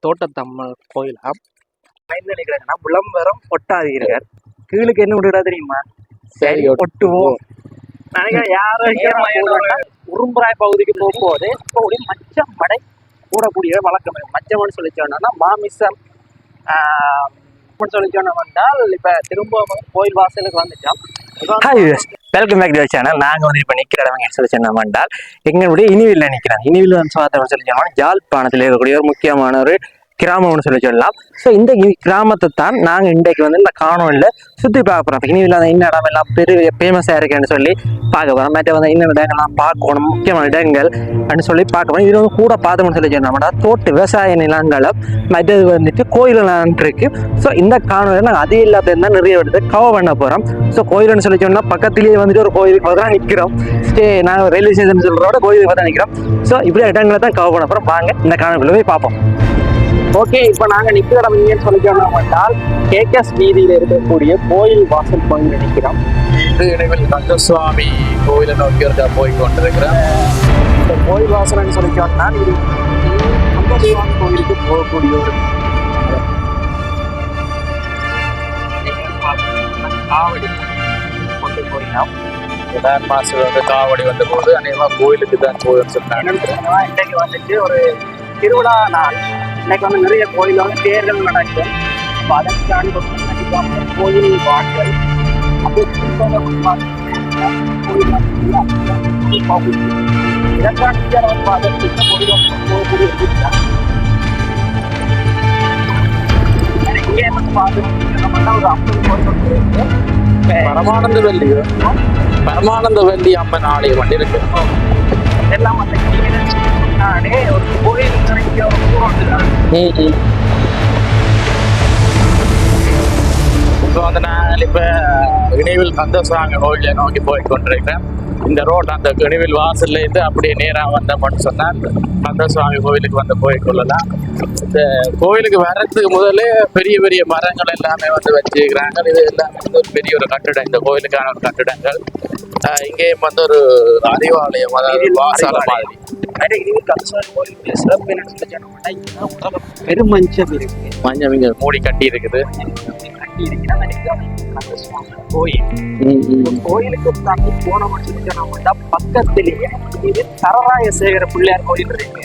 தோட்டத்தம்மன் கோயிலா நினைக்கிறேன்னா விளம்பரம் ஒட்டாதீர்கள். கீழுக்கு என்ன விடுறா தெரியுமா? சரி ஒட்டுவோம் நினைக்கிறேன். யாரும் உரும்புராய் பகுதிக்கு போகும்போது மச்சம் மடை கூடக்கூடிய வழக்கம். மச்சம்னு சொல்லி சொன்னா மாமிசம் சொல்லி சொன்னோம் என்றால் இப்ப திரும்ப கோயில் வாசலுக்கு வந்துட்டோம். Welcome back to channel. நாங்க வந்து இப்ப நிக்கிற இடவங்க சொல்லி சொன்னோம் என்றால் எங்களுடைய இனிவில் நிக்கிறோம். இனிவில் வந்து சொல்லி சொன்னோம் யாழ்ப்பாணத்தில் இருக்கக்கூடிய ஒரு முக்கியமான ஒரு கிராமம்னு சொல்லி சொல்லலாம். ஸோ இந்த கிராமத்தை தான் நாங்கள் இன்றைக்கு வந்து இந்த காணொலியில் சுற்றி பார்க்க போகிறோம். இனிவில் அந்த இன்ன இடம் எல்லாம் பெரிய ஃபேமஸாக இருக்குன்னு சொல்லி பார்க்க போகிறோம். மற்ற வந்து இன்னும் இடங்கள்லாம் பார்க்கணும், முக்கியமான இடங்கள் அப்படின்னு சொல்லி பார்க்க போகிறோம். இது வந்து கூட பார்த்தோம்னு சொல்லி சொன்னோம்னா தோட்ட விவசாய நிலங்களும் மற்றது வந்துட்டு கோயிலெல்லாம் இருக்கு. ஸோ இந்த காணொலியில் நாங்கள் அது இல்லாத தான் நிறைய இடத்தை கவர் பண்ண போகிறோம். ஸோ கோயில்னு சொல்லி சொன்னால் பக்கத்துலேயே வந்துட்டு ஒரு கோயிலுக்கு தான் நிற்கிறோம். நாங்கள் ரயில்வே ஸ்டேஷன் சொல்கிறோட கோயிலுக்கு தான் நிற்கிறோம். ஸோ இப்படி இடங்களை தான் கவர் பண்ண போகிறோம். வாங்க இந்த காணொலியில் போய் பார்ப்போம். ஓகே, இப்போ நாங்கள் நிற்கிற இடம் இங்கேன்னு சொல்லிக்கணும் என்றால் கேகேஎஸ் வீதியில் இருக்கக்கூடிய கோயில் வாசல் போய் நிற்கிறோம். இடைவில் கந்தசுவாமி கோயிலை நோக்கி போய் கொண்டிருக்கிறோம். இந்த கோயில் வாசல்னு சொல்லிக்கணும்னா இது கந்தசுவாமி கோயிலுக்கு போகக்கூடிய ஒரு காவடி கொண்டு போயினோம். மாசம் வந்து காவடி வந்த போது அநேகமாக கோயிலுக்கு தான் போயின்னு சொன்னாங்க. இன்றைக்கு வந்துட்டு ஒரு திருவிழா நாள். இன்னைக்கு வந்து நிறைய கோயில் வந்து தேர்தல் நடக்கும். அதற்கான கோயில் வாசல் பரமானந்த வள்ளி பரமானந்த வள்ளி அம்மன் ஆலயம் வந்து இருக்கு. எல்லாம் வந்து ஒரு கோயில் இப்போ வந்து நான் இப்போ இணைவில் கந்தசுவாமி கோயிலை நோக்கி போய் கொண்டிருக்கிறேன். இந்த ரோட் அந்த இணைவில் வாசல்ல இருந்து அப்படியே நேராக வந்தோம்னு சொன்னால் கந்தசுவாமி கோயிலுக்கு வந்து போய் கொள்ளலாம். இந்த கோயிலுக்கு வர்றதுக்கு முதலே பெரிய பெரிய மரங்கள் எல்லாமே வந்து வச்சுக்கிறாங்க. இது எல்லாமே வந்து ஒரு பெரிய ஒரு கட்டிடம், இந்த கோயிலுக்கான ஒரு கட்டிடங்கள். இங்கேயும் வந்து ஒரு அறிவாலயம், அதாவது வாசால மாதிரி. பெருமஞ்சம் இருக்கு, மஞ்சள் இங்க மூடி கட்டி இருக்குது. கோயிலுக்கு தாண்டி போன பக்கத்திலேயே இது கரராயசேகர பிள்ளையார் கோயில் இருக்கு.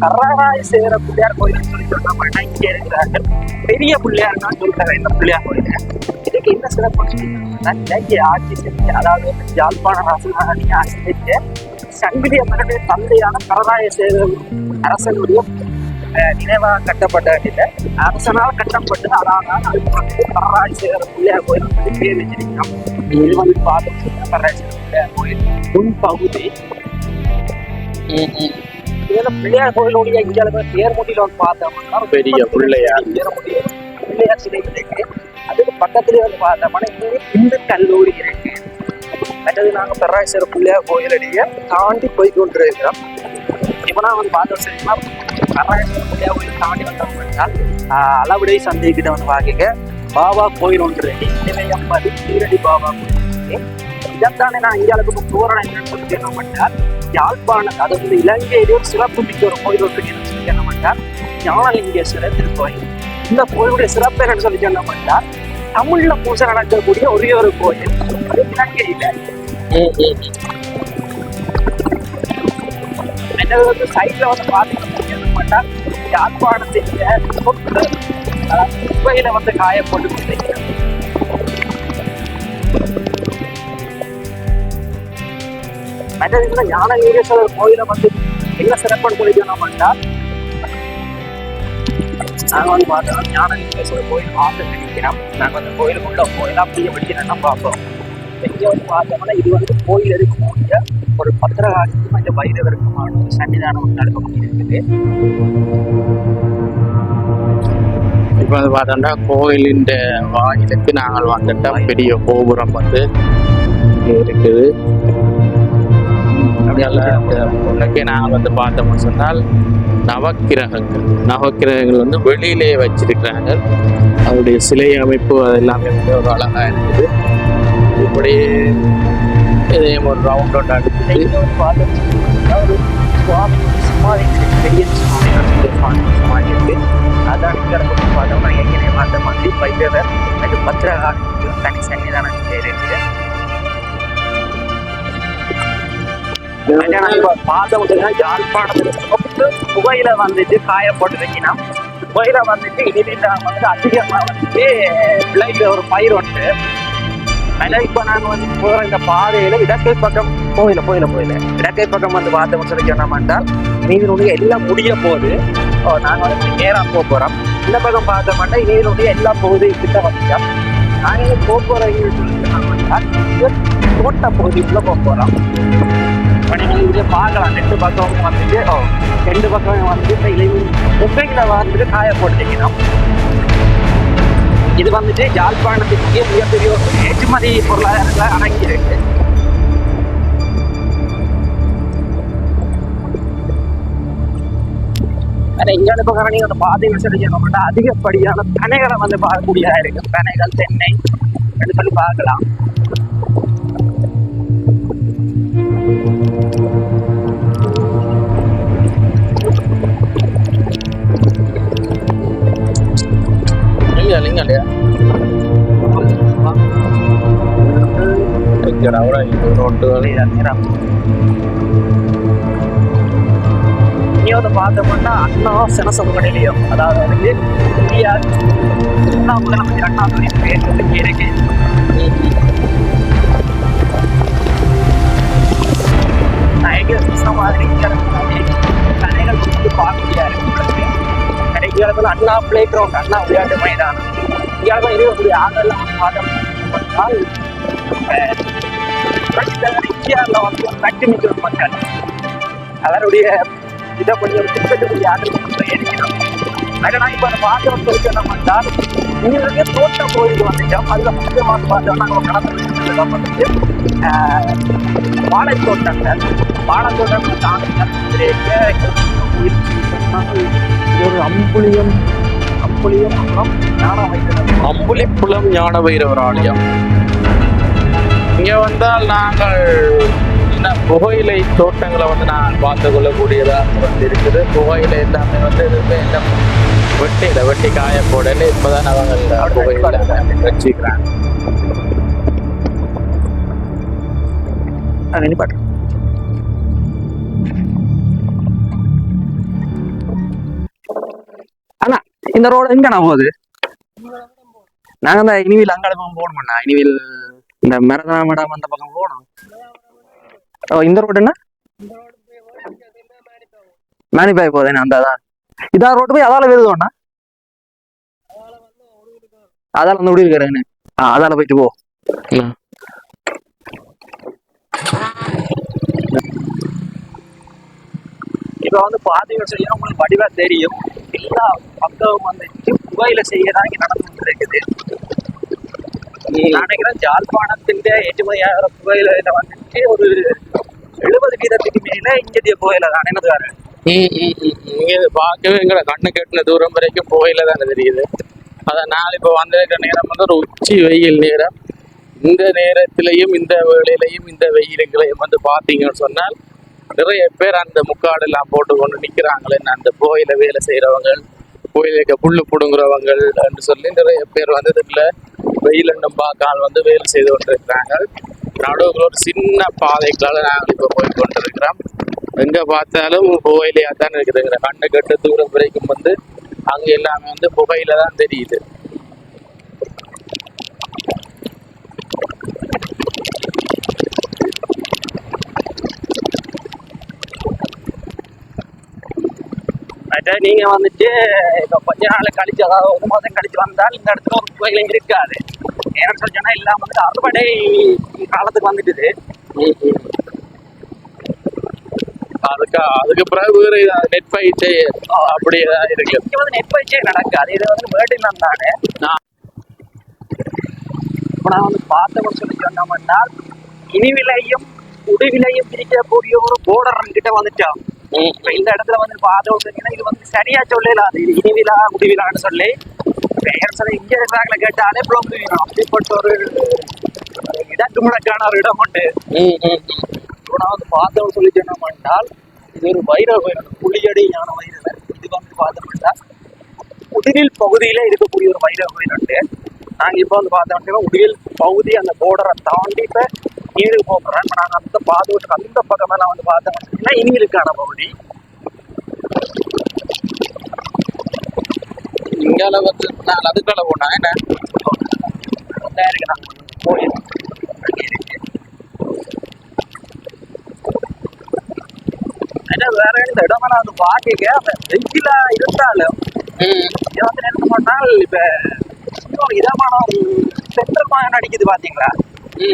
கரராயசேகர பிள்ளையார் கோயில் சொல்லி சொன்னா இங்க இருக்கிறார்கள் பெரிய பிள்ளையார் தான் சொல்றாங்க இந்த பிள்ளையார் கோயில. இதுக்கு என்ன சிறப்பு ஆட்சி செஞ்சு, அதாவது யாழ்ப்பாண ராசனாணி ஆட்சி செஞ்ச சங்கிலி அம்மனுடைய தந்தையான கரராயசேகர அரசனுடைய நினைவாக கட்டப்பட்ட அரசனால் கட்டப்பட்டு அதாவது அதுக்கு கரராயசேகர பிள்ளையார் கோயில் வந்து பேர் வச்சிருக்கோம். இது வந்து பார்த்தோம் கரராயசேகர பிள்ளையார் கோயில் முன்பகுதி. இதுல பிள்ளையார் கோயிலுடைய இந்தியாவில் தேர்முடியில வந்து பார்த்தோம்னா பெரிய பிள்ளையார் சிலை இருக்கு. அதுக்கு பக்கத்துலேயே வந்து பார்த்தோம்னா இந்து கல்லூரி இருக்கு. மற்றது நாங்கள் கரராயசேகர பிள்ளையார் கோயிலடியை தாண்டி போய் கொண்டிருக்கிறோம். இப்போ நான் வந்து பார்த்தோம் சரிங்களா, கரராயசேகர பிள்ளையார் கோயில் தாண்டி வந்தோம்னால் அளவுடை சந்தைக்கிட்ட வந்து பார்க்க பாபா கோயில் ஒன்று இருக்கு. இளையம்பதி கீரடி பாபா கோயில். இதைத்தானே நான் இந்தியாவுக்கு தோரணம் என்னன்னு சொல்லி என்னவென்றால் யாழ்ப்பாணம், அது வந்து இலங்கையிலே ஒரு சிறப்பு மிக்க ஒரு கோயில் ஒன்று சொல்லி என்னவென்றால் ஞானலிங்கேஸ்வரர் திருக்கோயில். இந்த கோயிலுடைய சிறப்பு என்னன்னு சொல்லி என்னவென்றால் தமிழ்ல பூஜை நடக்கக்கூடிய ஒரே ஒரு கோயில் இலங்கையில. வந்து சைட்ல வந்து பார்த்தீங்கன்னா யாழ்ப்பாணத்தின் குப்பையில வந்து காயப்பட்டு கொடுத்திருக்கிறோம். மற்ற ஞானலிங்கேஸ்வரர் கோயிலை வந்து என்ன சிறப்புன்னு சொல்லிக்கணும்னா நாங்கள் வந்து பார்த்தோம் ஞானலிங்கேஸ்வரர் கோயில் ஆசை நினைக்கிறோம். நாங்கள் வந்து கோயிலுக்குள்ள கோயிலாக அப்படியே வச்சுனா பார்ப்போம். எங்கே வந்து பார்த்தோம்னா இது வந்து கோயில் இருக்கக்கூடிய ஒரு பத்திரகாளிக்கும் இந்த வைரவருக்குமான ஒரு சன்னிதானம் வந்து நடக்கக்கூடிய இருக்குது. இப்போ வந்து பார்த்தோம்னா கோயிலின் வாயிலுக்கு நாங்கள் வந்துட்டோம். பெரிய கோபுரம் வந்து இருக்குது. உள்ளக்கே நாங்கள் வந்து பார்த்தோம்னு சொன்னால் நவக்கிரகங்கள் வந்து வெளியிலேயே வச்சிருக்கிறாங்க. அவருடைய சிலை அமைப்பு அது எல்லாமே வந்து ஒரு அழகாக இருக்குது. இப்படி இதையும் ஒரு ரவுண்ட் அடிச்சுட்டு ஒரு சுவாமி இப்ப பார்த்தோம்னா யாழ்ப்பாணத்துல புகையில வந்துட்டு காயப்பட்டு வைக்கணும். புகையில வந்துட்டு இனிதில் வந்து அதிகமா வந்துட்டு விளைகிற ஒரு பயிர் உண்டு. ஆனால் இப்ப நாங்க வந்து போற இந்த பாதையில இடக்கை பக்கம் போயில இடக்கை பக்கம் வந்து பார்த்தோம்னு சொல்லி சொன்னோம்னால் நீதினுடைய எல்லாம் முடிய போகுது. நாங்க வந்து நேரா போறோம். இந்த பக்கம் பார்த்தோம்னா நீதினுடைய எல்லா பகுதியும் கிட்ட வந்துட்டோம். நாங்க போக்குவரத்து தோட்ட பகுதிக்குள்ள போறோம். நீங்க பார்க்கலாம் ரெண்டு பக்கம் வந்துட்டு ரெண்டு பக்கம் வந்துட்டு முக்கைகளை வந்துட்டு காய போட்டுக்கணும். இது வந்துட்டு யாழ்ப்பாணத்துக்கு மிகப்பெரிய ஒரு ஏற்றுமதி பொருளாதாரங்களை அடங்கி இருக்கு. இங்கான பக்கம் நீங்க பாதைகள் சொல்லி அதிகப்படியான பனைகளை வந்து பார்க்கக்கூடியதா இருக்கு. பனைகள் தென்னை எடுத்து சொல்லி பார்க்கலாம். இல்லையா பார்த்தோம்னா அண்ணா சினசமூகநிலையம், அதாவது வந்து இந்தியா முதலமைச்சர் அண்ணாதுரை பேர் சொல்லி இருக்கு. மாதிரி கடைகள் வந்து பார்க்கக்கூடிய இருக்கு. கடைக்காலத்தில் அண்ணா பிளே கிரவுண்ட், அண்ணா விளையாட்டு மைதானம் இங்கே இருக்கக்கூடிய ஆடெல்லாம் பார்த்தோம்னால் இந்தியாவில் வந்து கட்டி நிற்கிற மக்கள் அவருடைய இதை கொஞ்சம் திட்டக்கூடிய ஆடல் ஏறிக்கணும். அதனால் இப்போ அந்த பாத்திரம் சொல்லி என்னமென்றால் இங்கே தோட்ட கோயில் வந்துட்டோம். அதில் முக்கியமாக பார்த்தோம்னா நம்ம கடற்கரை வந்துட்டு வாழைத்தோட்டங்கள் ஒரு அம்புலியம் அம்புலிப்புலம் ஞான வைரவர் ஆலயம். இங்க வந்தால் நாங்கள் புகையிலை தோட்டங்களை வந்து நாங்கள் பார்த்து கொள்ளக்கூடியதாக வந்து இருக்குது. புகையிலை எல்லாமே வந்து எல்லாம் வெட்டி காய போடல. இப்பதான் அவங்க புகையில வச்சுக்கிறாங்க. அண்ணா இந்த ரோடு எங்கண்ணா போகுது? நாங்க இந்த இனிவில் அங்காள பக்கம் போகணும்ண்ணா. இனிவில் இந்த மரதா மேடம் அந்த பக்கம் போகணும். இந்த ரோடு என்ன மேனிப்பாய் போதேண்ணா. அந்த அதான் இதான் ரோடு போய் அதால வருதோண்ணா. அதால வந்து விடி இருக்கிறேன்னு அதால போயிட்டு போ. இப்ப வந்து பாத்தீங்கன்னு சொல்லி உங்களுக்கு வடிவா தெரியும். எல்லா மக்களும் வந்துட்டு புகையில செய்யறதா இங்க நடந்து இருக்குது. நினைக்கிறேன் யாழ்ப்பாணத்தின் ஏற்றுமதியாகிற புகையில வந்துட்டு ஒரு 70% மேல இந்திய புகையில தான் என்னதுக்காரு. இங்க பார்க்கவே எங்களை கண்ணு கட்டின தூரம் வரைக்கும் புகையில தானே தெரியுது. அதனால இப்ப வந்திருக்கிற நேரம் வந்து ஒரு உச்சி வெயில் நேரம். இந்த நேரத்திலையும் இந்த வேளையிலையும் இந்த வெயிலுங்களையும் வந்து பாத்தீங்கன்னு சொன்னால் நிறைய பேர் அந்த முக்காடு எல்லாம் போட்டு கொண்டு நிக்கிறாங்களே. அந்த புகையில வேலை செய்யறவங்க, கோயிலுக்கு புல்லு புடுங்குறவங்க என்று சொல்லி நிறைய பேர் வந்து இதுல வெயில் என்னும் பார்க்கால் வந்து வேலை செய்து கொண்டிருக்கிறாங்க. நடுவுல ஒரு சின்ன பாதைக்கால நாங்கள் இப்ப போய் கொண்டிருக்கிறோம். எங்க பார்த்தாலும் புகையிலையா தான் இருக்குதுங்கிற கண்ணு கட்டு தூரம் வரைக்கும் வந்து அங்க எல்லாமே வந்து புகையில தான் தெரியுது. நீங்க வந்துட்டு இப்ப கொஞ்ச நாள் கழிச்சு, அதாவது 1 மாதம் கழிச்சு வந்தால் இந்த இடத்துல ஒரு புகையில இருக்காது. ஏன்னு சொல்லி சொன்னா எல்லாம் வந்து அறுவடை காலத்துக்கு வந்துட்டுது. அதுக்கு பிறகு வேறு நெற்பயிற்சி அப்படியேதான் இருக்கு. இங்க வந்து நெற்பயிற்சியே நடக்காது. இது வந்து வேட்டினம் தானே. இப்ப நான் வந்து பார்த்தவன் சொல்லி சொன்னோம்னால் இனிவிலையும் உடுவிலையும் பிரிக்கக்கூடிய ஒரு போர்டர் கிட்ட வந்துட்டோம். இப்ப இந்த இடத்துல வந்து பார்த்தோம்னா இது வந்து சரியா சொல்லலாம். இது இனிவிழா உடுவிழான்னு சொல்லி இங்க இருக்கிறாங்கள கேட்டாலே புலம்புவீங்க. அப்படிப்பட்ட ஒரு இடக்கு முழக்கான ஒரு இடம் உண்டு. நான் வந்து பார்த்தவன் சொல்லி சொன்னோம்னால் இது ஒரு வைரவ கோயில், புளியடி ஞான வைரவர். இது வந்து பார்த்தோம்னா உடுவில் பகுதியில இருக்கக்கூடிய ஒரு வைரவ கோயில் உண்டு. நாங்க இப்ப வந்து பார்த்தோம்னா உடுவில் பகுதி அந்த போர்டரை தாண்டி இப்ப இனிவிலுக்கு போகிறேன். நாங்கள் அந்த பாதுகாட்டு அந்த பக்கமெல்லாம் வந்து பார்த்தோம்னா இனிவிலுக்கான பகுதி. இங்கால வந்து நான் அதுக்கால போனா என்ன இருக்கு நாங்கள் கோயில் அங்கே இருக்கு. வேற இந்த இடமெல்லாம் வந்து பாட்டிக்க அந்த வெயில இருந்தாலும் இதை வந்து என்ன பண்ணால் இப்ப இன்னொரு இதமான ஒரு சென்ட்ரல் நடிக்குது பாத்தீங்களா.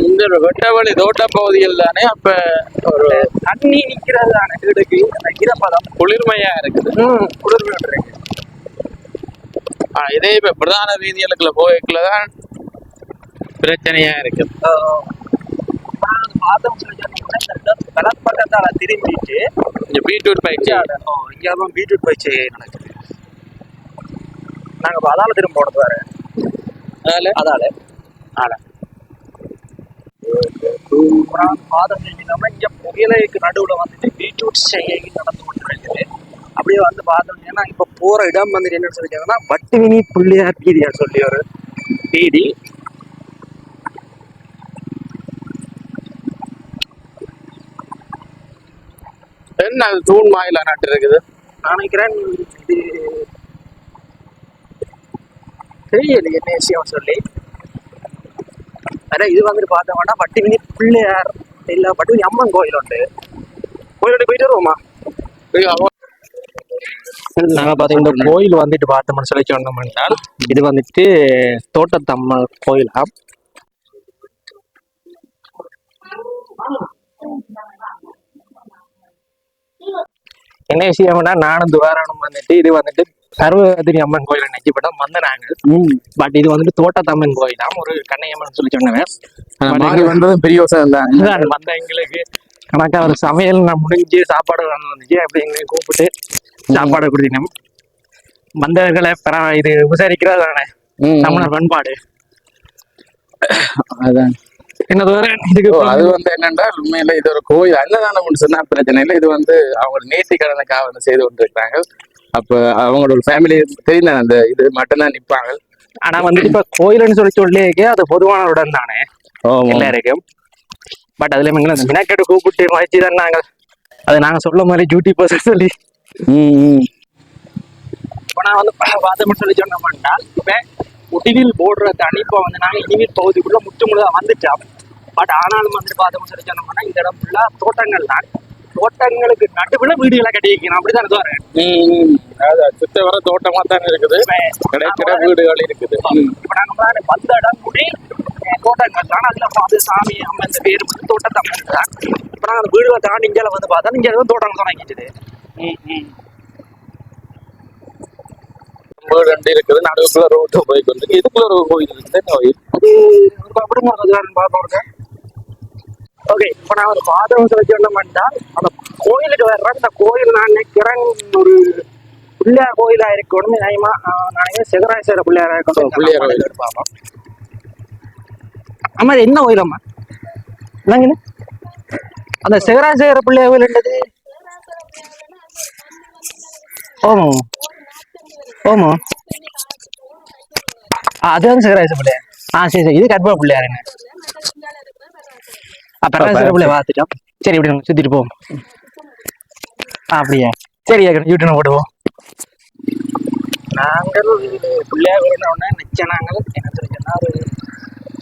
இந்த வெட்டவழி தோட்ட பகுதிகள் தானே அப்ப ஒரு தண்ணி நிக்கிறது தானே வீடுக்கு அந்த ஈரப்பதம் குளிர்மையா இருக்குது. குளிர்மை இருக்கு. இதே இப்ப பிரதான வீதிகளுக்குள்ள போய்க்குள்ளதான் பிரச்சனையா இருக்கு. பார்த்தோம் சொல்லி பக்கத்தால திரும்பிட்டு இந்த பீட்ரூட் பயிற்சி இங்கெல்லாம் பீட்ரூட் பயிற்சி நடக்குது. நாங்க அதால திரும்ப போனது வேற அதால பாதம் செஞ்சினோம்னா இங்க புயலுக்கு நடுவுல வந்துட்டு பீட்ரூட் செய்ய நடந்து கொண்டிருக்குது. அப்படியே வந்து பார்த்தோம்னா இப்ப போற இடம் வந்து என்ன சொல்லிருக்காங்கன்னா வட்டுவினி புள்ளியார் வீதியார் சொல்லி ஒரு வீதி. என்ன அது தூண் மாயில நட்டு இருக்குது. நான் நினைக்கிறேன் இது தெரியல என்ன விஷயம் சொல்லி. அதான் இது வந்துட்டு பார்த்தோம்னா வட்டுவினி பிள்ளையார் இல்ல வட்டுவினி அம்மன் கோயில் உண்டு. கோயிலோட போயிட்டு வருவோமா? நாங்க பாத்தீங்கன்னா இந்த கோயில் வந்துட்டு பார்த்தோம்னு சொல்லி சொன்னோம்னால் இது வந்துட்டு தோட்டத்தம்மன் கோயிலா. என்ன விஷயம்னா நானும் துவாரணம் வந்துட்டு இது வந்துட்டு சர்வதிரி அம்மன் கோயில நினைக்கப்பட்டோம் வந்த நாங்கள். பட் இது வந்துட்டு தோட்டத்தம்மன் கோயிலாம் ஒரு கண்ணையம்மன் சொல்லி சொன்னேன். பெரிய வந்த எங்களுக்கு கணக்கா ஒரு சமையல் நான் முடிஞ்சு சாப்பாடு வந்துச்சு. அப்படி எங்களை கூப்பிட்டு சாப்பாடு கொடுத்தினோம். வந்தவர்களை இது உபசரிக்கிறது தானே தமிழர் பண்பாடு. அதான் என்ன இதுக்கு அது வந்து என்னன்னா உண்மையில இது ஒரு கோயில் அன்னதானம் சொன்னா பிரச்சனை இல்லை. இது வந்து அவங்க நேர்த்திக்கடனுக்காக வந்து செய்து கொண்டிருக்கிறாங்க. அப்ப அவங்களோட ஒரு ஃபேமிலி தெரியுது அந்த இது மட்டும் தான் நிற்பாங்க. ஆனா வந்துட்டு இப்ப கோயில்னு சொல்லியே அது பொதுவானவுடன் தானே எல்லாருக்கும். பட் அதுல மினக்கெட்டு கூப்பிட்டு வச்சுதான் நாங்கள் அது நாங்க சொல்ல மாதிரி டியூட்டி பர்சன் சொல்லி இப்ப நான் வந்து பார்த்தோம்னு சொல்லி சொன்னோம்னால் இப்ப முடிவில் போடுற தனி இப்ப வந்து நாங்க இனிமேல் பகுதிக்குள்ள முழுதா வந்துட்டோம். பட் ஆனாலும் வந்துட்டு பார்த்தோம்னு சொல்லி சொன்னோம்னா இந்த இடம் ஃபுல்லா தோட்டங்கள் தான். தோட்டங்களுக்கு நடுவுல வீடுகளை கட்டி வைக்கணும் அப்படிதான் வரேன். சுத்த வர தோட்டமா தான் இருக்குது. கிடைக்கிற வீடுகள் இருக்குது. இப்ப நாங்க வந்த இடம் கூடி தோட்டங்கள் தான். அதுல பார்த்து சாமி அம்மன் இந்த பேரு வந்து தோட்டத்தம்மன் தான். இப்ப நாங்க அந்த வீடுகளை தாண்டி இங்கே வந்து பார்த்தா இங்க தோட்டங்கள் தொடங்கிடுது. வீடு ரெண்டு இருக்குது. நடுவுக்குள்ள ரோட்டு போய் கொண்டு இதுக்குள்ள ஒரு கோயில் இருக்குது. கோயில் அது அப்படி ஓகே. இப்ப நான் ஒரு பாதம் சொல்லி சொன்னோம்னா அந்த கோயிலுக்கு வர்ற அந்த கோயில் நான் நினைக்கிறேன் ஒரு பிள்ளையார் கோயிலா இருக்கணும். நியாயமா நான் சிவராஜேஸ்வர பிள்ளையாரா இருக்கணும். ஆமா என்ன கோயிலம்மா இல்லைங்க அந்த சிவராஜேஸ்வர பிள்ளையார் கோயில் என்னது? ஓமோ ஓமோ அதுதான் சிவராஜேஸ்வர பிள்ளையார். சரி சரி இது கற்பா பிள்ளையார் என்ன பிள்ளைய பார்த்துட்டோம். சரி இப்படி நம்ம சுத்திட்டு போவோம். அப்படியா சரி யூடியூப் போடுவோம். நாங்கள் பிள்ளையார் கோயில்னா நிச்சய நாங்கள் என்ன தெரிஞ்சுன்னா ஒரு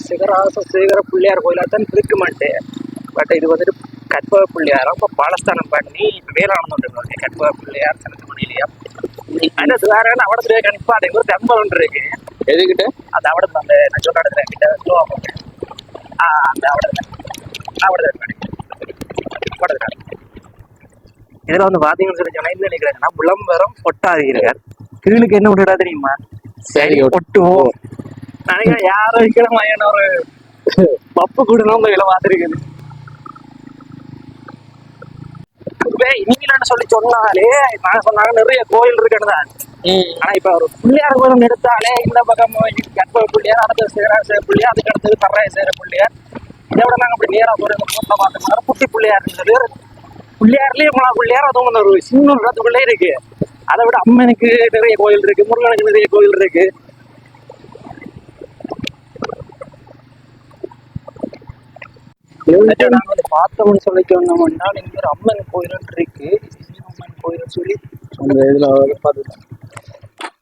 சேகர பிள்ளையார் கோயிலாக தான் இருக்க மாட்டேன். பட் இது வந்துட்டு கற்பக பிள்ளையாரம் இப்போ பாலஸ்தானம் பண்ணி வேளாண் வந்துருக்காங்க. கற்பக பிள்ளையார் சனத்துமணிலையா அது வேற அவடத்துல கணிப்பா அது ஒரு டெம்பல் ஒன்று இருக்கு. எதுக்கிட்ட அது அவடத்துல அந்த நான் சொல்ற இடத்துல கிட்ட ஸ்லோவா போட்டேன். அந்த இதுல வந்து பாத்தீங்கன்னு சொல்லி சொன்னா என்ன நினைக்கிறேன்னா விளம்பரம் ஒட்டாதீர்கள். கீழுக்கு என்ன விட்டுடா தெரியுமா? சரி ஒட்டுவோம் நினைக்கிறேன். யாரும் வைக்கிற மாதிரியான ஒரு பப்பு கூடணும் உங்க இதுல பார்த்துருக்குது. நீங்களான்னு சொல்லி சொன்னாலே நான் சொன்னாங்க நிறைய கோயில் இருக்குன்னு தான். ஆனா இப்ப ஒரு பிள்ளையார் கோயில் எடுத்தாலே இந்த பக்கம் கற்பக பிள்ளையார், அடுத்த சேர பிள்ளையார், அதுக்கு அடுத்தது கர்ராய பிள்ளையார். இதை விட நாங்க அப்படி நேரா போற போட்டில் பார்த்தோம்னா குட்டி பிள்ளையார் பிள்ளையார்லயே பிள்ளையார் அதுவும் ஒரு சின்ன இடத்துக்குள்ளே இருக்கு. அதை விட அம்மனுக்கு நிறைய கோயில் இருக்கு, முருகனுக்கு நிறைய கோயில் இருக்கு. நாங்க வந்து பார்த்தோம்னு சொல்லிட்டு வந்தோம்னா இங்க ஒரு அம்மன் கோயில் இருக்கு. அம்மன் கோயில் சொல்லி அந்த இதுல பார்த்து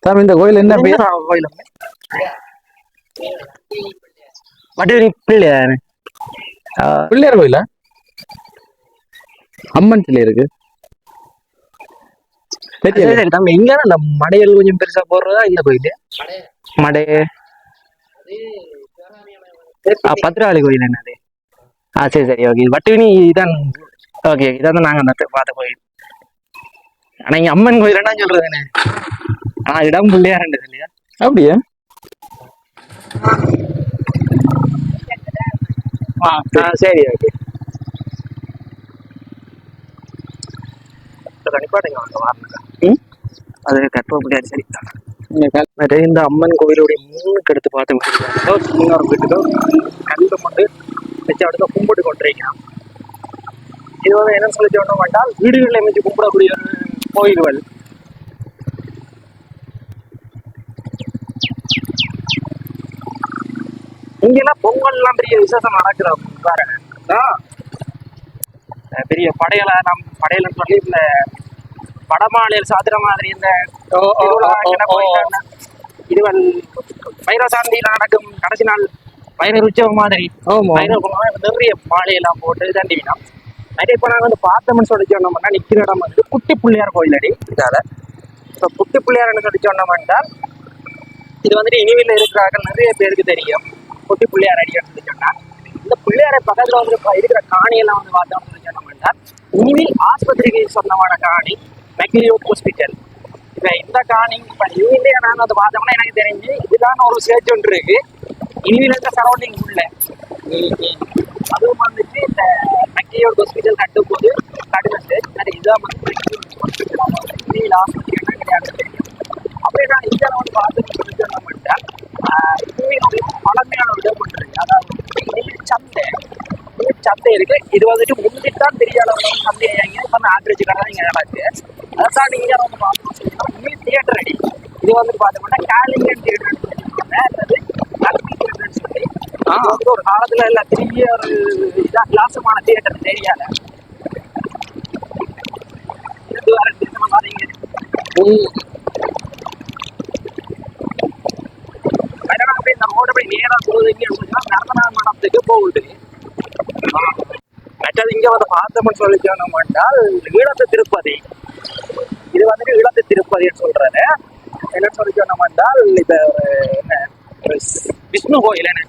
சார் இந்த கோயில் என்ன பேர்? கோயில் வடிவனி பிள்ளையார் பிள்ளையார் கோயிலா? அம்மன் சிலை இருக்கு. சரி தம்பி, இங்க அந்த மடையல் கொஞ்சம் பெருசா போடுறதா இந்த கோயில்? மடை பத்திரகாளி கோயில் என்னது? சரி சரி, ஓகே. வட்டுவினி இதான். ஓகே, இதான் நாங்க அந்த பார்த்த கோயில். ஆனா இங்க அம்மன் கோயில் என்ன சொல்றதுன்னு இடம் பிள்ளையாருன்றது இல்லையா? அப்படியா? சரி, ஓகே. கண்டிப்பாடுங்க வாங்க வாங்க. அது கட்டுவ முடியாது. சரி, இந்த அம்மன் கோயிலுடைய மூணுக்கு எடுத்து பார்த்து இன்னொரு வீட்டுக்கு கல்வி கொண்டு வச்சு அடுத்த கும்பிட்டு கொண்டிருக்கலாம். இது வந்து என்ன சொல்லி சொன்ன மாட்டால் வீடுகளில் அமைச்சு கும்பிடக்கூடிய ஒரு கோயில்கள். இங்கெல்லாம் பொங்கல் எல்லாம் பெரிய விசேஷம் நடக்கிறோம் பாருங்க. பெரிய படையலை படையலன்னு சொல்லி இந்த வடமாநில சாத்திர மாதிரி இந்த இதுவல் வைர சாந்தியில நடக்கும் கடைசி நாள் வைர உற்சவம் மாதிரி நிறைய மாலையெல்லாம் போட்டு தண்டிவினோம். நிறைய இப்போ நாங்கள் வந்து பார்த்தோம்னு சொல்லி சொன்னோம்னா நிற்கிற இடம் வந்து குட்டி பிள்ளையார் கோயில் அடி. இதால இப்போ குட்டி பிள்ளையார்னு சொல்லி சொன்னோம்னா இது வந்துட்டு இனிவில் இருக்கிறார்கள் நிறைய பேருக்கு தெரியும். குட்டி பிள்ளையார் அடின்னு சொல்லி சொன்னா இந்த பிள்ளையாரை பக்கத்துல வந்து இருக்கிற காணியெல்லாம் வந்து பார்த்தோம்னு சொல்லி சொன்னோம்னா இனிவில் ஆஸ்பத்திரிக்கு சொந்தமான காணி மெக்லியோட் ஹாஸ்பிட்டல். இப்ப இந்த காணி இப்ப இனிவிலே நான் வந்து பார்த்தோம்னா எனக்கு தெரிஞ்சு இதுதான் ஒரு சேர்ச் ஒன்று இருக்கு இனிவில இருக்க சரௌண்டிங் உள்ள. அதுவும் வந்துட்டு இந்த மெக்லியோட் ஹாஸ்பிட்டல் கட்டும் போது கடுமை அது இதுதான் வந்து இனிவில் ஆஸ்பத்திரி என்ன கிடையாது தெரியும். அப்படியே நான் இதை வந்து பார்த்து சொல்லி சொன்னோம்னா இனிவினுடைய பழமையான இடம் ஒன்று இருக்கு. அதாவது நீர் சந்தை. சந்தை இருக்கு. இது வந்துட்டு முன்னிட்டுதான் பெரிய அளவு சந்தை ஆக்கிரமிச்சு கடை இங்க நடக்கு. அதான் நீங்க வந்து பார்த்தோம்னா இன்னும் தியேட்டர் அடி. இது வந்து பார்த்தோம்னா கேலிங்கன் தியேட்டர் சொல்லி இது வந்து ஒரு காலத்துல எல்லாம் பெரிய ஒரு இதா கிளாசமான தியேட்டர் தெரியாத இந்த ரோடு போய் நேரம் போகுதுங்க நடன மண்டபத்துக்கு போகுது. மற்றது இங்க வந்து பார்த்தோம்னு சொல்லி சொன்னோம்னால் ஈழத்து திருப்பதி. இது வந்துட்டு ஈழத்து திருப்பதின்னு சொல்றது என்னன்னு சொல்லி சொன்னோம்னால் இப்ப என்ன விஷ்ணு கோயில் என்ன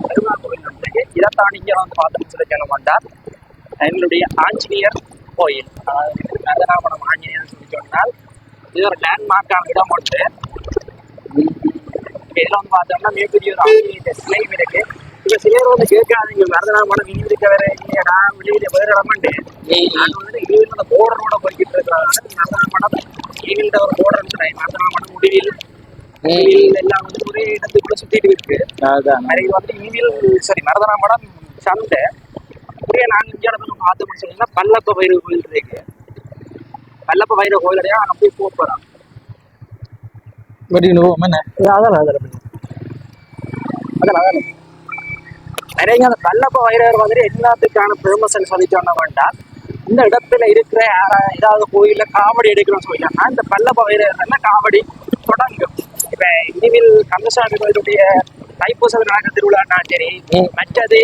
பெருமாள் கோயில் வந்து இதைத்தான் இங்க வந்து பார்த்தோம்னு சொல்லி சொன்னோம்னால் எங்களுடைய ஆஞ்சநேயர் கோயில். அதாவது நரதராமணம் ஆஞ்சநேயர் சொல்லி சொன்னால் இது ஒரு லேண்ட்மார்க்கான இடம் ஒன்று. இதுல வந்து பார்த்தோம்னா மிகப்பெரிய ஒரு ஆஞ்சநேயர் சிலையும் இருக்கு. இப்ப சிலர் வந்து கேட்காதீங்க நரதராமணம் இனி இருக்க வேற இல்லையடா வெளியில வேற இடமாண்டு நாங்க வந்துட்டு இனிவில் அந்த போர்டரோட போய்கிட்டு இருக்கிறாங்க. நரதராமணம் இனிவில்ட ஒரு போர்டர் இருக்கு. நரதராமணம் முடிவில் எல்லாம் வந்து ஒரே இடத்துக்குள்ள சுத்திட்டு இருக்கு. இது வந்து இனிவில் சரி நரதராமணம் சந்தை ஒரே நாங்க இந்தியாவில வந்து பார்த்தோம்னு சொன்னீங்கன்னா பல்லப்ப பைரவ கோயில் இருக்கு. பல்லப்ப பைரவ கோயிலடையா அங்க போய் போறான். நிறைய அந்த பல்லப்ப வைரவர் வந்துட்டு எல்லாத்துக்கான ஃபேமஸ்ன்னு சொல்லி சொன்ன வேண்டாம். இந்த இடத்துல இருக்கிற ஏதாவது கோயில்ல காவடி எடுக்கணும்னு சொல்லிட்டாங்கன்னா இந்த பல்லப்ப வைரவர்னா காவடி தொடங்கும். இப்ப இனிவில் கந்தசாமி கோயிலுடைய தைப்பூசல் நடக்க திருவிழான்னா சரி, மற்றது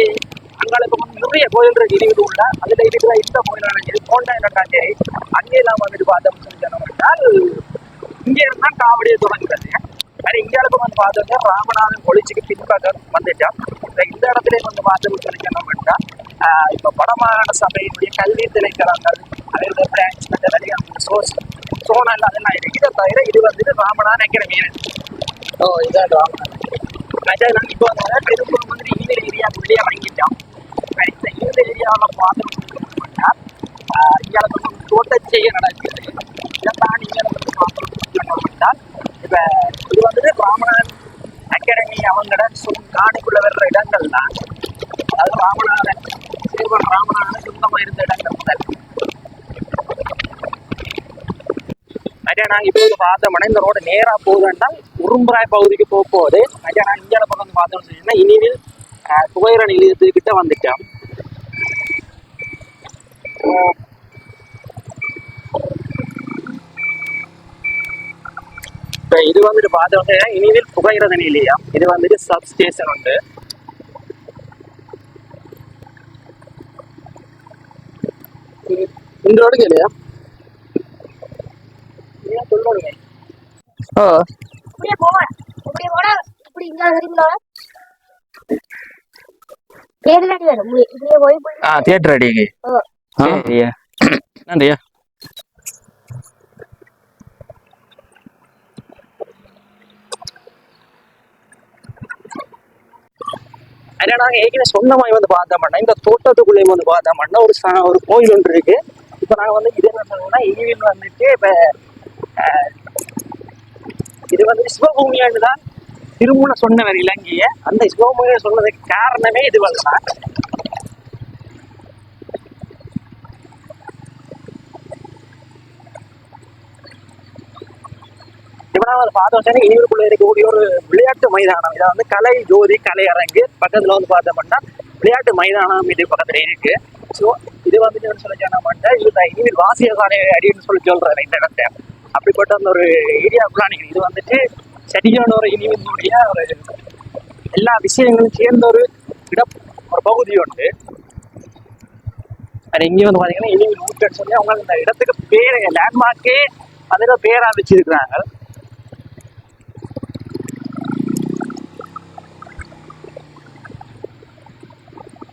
அங்களுக்கு நிறைய கோயில் இருக்கு இனிவில் உள்ள. அதுல இருக்கிற இந்த கோயிலான சரி போண்டா என்னன்னா சரி அங்கெல்லாம் வந்துட்டு பார்த்தோம்னு சொல்லி சொன்ன வேண்டால் இங்கே இருந்தா காவடியை தொடங்குறது. இந்தியாவுக்கு வந்து பார்த்தோம்னா ராமநாதன் கொலிச்சுக்கு பின்பக்கம் வந்துட்டோம். இந்த இடத்துல வந்து பார்த்தோம்னு சொல்லி சொன்னோம்னா இப்ப வடமாகாண சபையினுடைய கல்வி திணைக்களங்கள் அதோட பிரான்ச் மற்ற சோர்ஸ் சோனல் அதெல்லாம் இருக்கு. இதை தவிர இது வந்துட்டு ராமநாதன் அகாடமி. இதான் ராமநாதன். இப்போ வந்து பெரும்பூர் வந்து ஈவில் ஏரியாக்குள்ளேயே வாங்கிட்டோம். இந்த ஈவில் ஏரியாவில் பார்த்தோம்னா இந்தியாவுக்கு வந்து தோட்டச்செய்ய நடக்குது. இதைத்தான் இங்கே வந்து பார்த்தோம்னா இப்ப இது வந்துட்டு ராமநாதன் அகாடமி அவங்களோட காணிக்குள்ள வர்ற இடங்கள் தான். அதாவது ராமநாதன் சிறுவன் ராமநாதன் சொந்தமா இருந்த இடங்கள் முதல் நிறைய நாங்க இப்போ வந்து பார்த்தோம்னா இந்த ரோடு நேரா போகுதுன்னா உரும்புராய் பகுதிக்கு போகுது. நிறைய நாங்க இந்தியாவில பக்கம் வந்து பார்த்தோம்னு சொன்னீங்கன்னா இனிவில் புகையிர நிலையத்துக்கிட்ட வந்துட்டோம். இப்ப இது வந்துட்டு பார்த்தவங்க இனிமேல் புகையிறது இல்லையா, இது வந்துட்டு சப் ஸ்டேஷன் உண்டு. இந்த ரோடுக்கு இல்லையா? சொல்லுங்க. ஓ இப்படியே போவேன், இப்படியே போனா இப்படி இங்க தெரியுங்களா தேடி வரும். இப்படியே போய் தியேட்டர் அடிக்கு. சரியா நன்றியா. ஏன்னா நாங்க ஏற்கனவே சொந்தமாய் வந்து பார்த்தோம்னா இந்த தோட்டத்துக்குள்ளேயும் வந்து பார்த்தோம்னா ஒரு கோயில் ஒன்று இருக்கு. இப்ப நாங்க வந்து இது என்ன சொன்னோம்னா இனிவில் வந்துட்டு இப்ப இது வந்து சிவபூமியான்னு தான் திருமண சொன்னவர் இலங்கைய. அந்த சிவபூமியை சொன்னதுக்கு காரணமே இது வந்துதான். இப்ப பார்த்தோம் இனிவுக்குள்ள இருக்கக்கூடிய ஒரு விளையாட்டு மைதானம். இதை வந்து கலை ஜோதி கலை அரங்கு பக்கத்துல வந்து பார்த்தோம்னா விளையாட்டு மைதானம் இது பக்கத்துல இருக்கு. ஸோ இது வந்துட்டு சொல்ல சொன்னா இது இனிவில் வாசிய சாலை அடின்னு சொல்லி சொல்றாரு இந்த இடத்த. அப்படிப்பட்ட அந்த ஒரு ஏரியாவுக்குள்ள நினைக்கிறேன். இது வந்துட்டு சரியான ஒரு இனிவினுடைய ஒரு எல்லா விஷயங்களும் சேர்ந்த ஒரு இடம், ஒரு பகுதி உண்டு. அது இங்கே வந்து பாத்தீங்கன்னா இனிவில் ஊட்டன்னு சொல்லி அவங்க இந்த இடத்துக்கு பேரு லேண்ட்மார்க்கே அதுல பேரா வச்சிருக்கிறாங்க.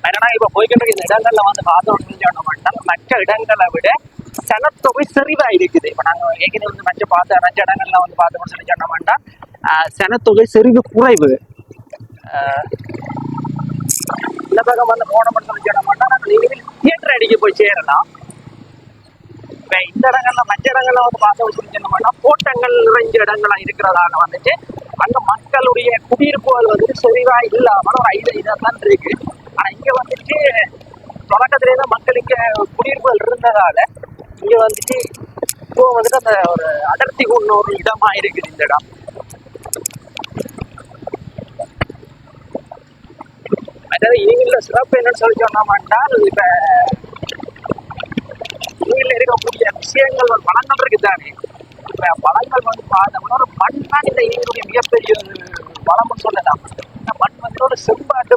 என்னன்னா இப்ப போய்கிட்டு இந்த இடங்கள்ல வந்து பார்த்தோம்னா மற்ற இடங்களை விட சனத்தொகை செறிவா இருக்குது. இப்ப நாங்க ஏற்கனவே வந்து மற்ற இடங்கள்ல வந்து பார்த்தோம்னு சொல்லி சொன்னோம்னா சனத்தொகை செறிவு குறைவு. இந்த பக்கம் வந்து போனோம்னு சொல்லி சொன்னோம்னா நாங்கள் தியேட்டர் அடிக்க போய் சேரலாம். இப்ப இந்த இடங்கள்ல மற்ற இடங்கள்ல வந்து பார்த்தோம்னு சொல்லி சொன்னோம்னா தோட்டங்கள் நிறைஞ்ச இடங்களா இருக்கிறதால வந்துட்டு அங்க மக்களுடைய குடியிருப்புகள் வந்துட்டு செறிவா இல்லாமல் ஒரு இதான் இருக்கு. ஆனா இங்க வந்துட்டு தொடக்கத்திலேயே மக்கள் இங்க குடியிருப்புகள் இருந்ததால இங்க வந்துட்டு இப்போ வந்துட்டு அந்த ஒரு அடர்த்தி கொண்ட ஒரு இடமா இருக்குது இந்த இடம். அதாவது இவங்கள சிறப்பு என்னன்னு சொல்லி சொன்னோம்னால் இப்ப இவங்கள இருக்கக்கூடிய விஷயங்கள் வளங்கள் இருக்குதானே. இப்ப வளங்கள் வந்து பார்த்தோம்னா ஒரு மண் தான் இந்த இவங்களுடைய மிகப்பெரிய வளம்னு சொல்லலாம். இந்த மண் வந்து ஒரு செம்பாட்டு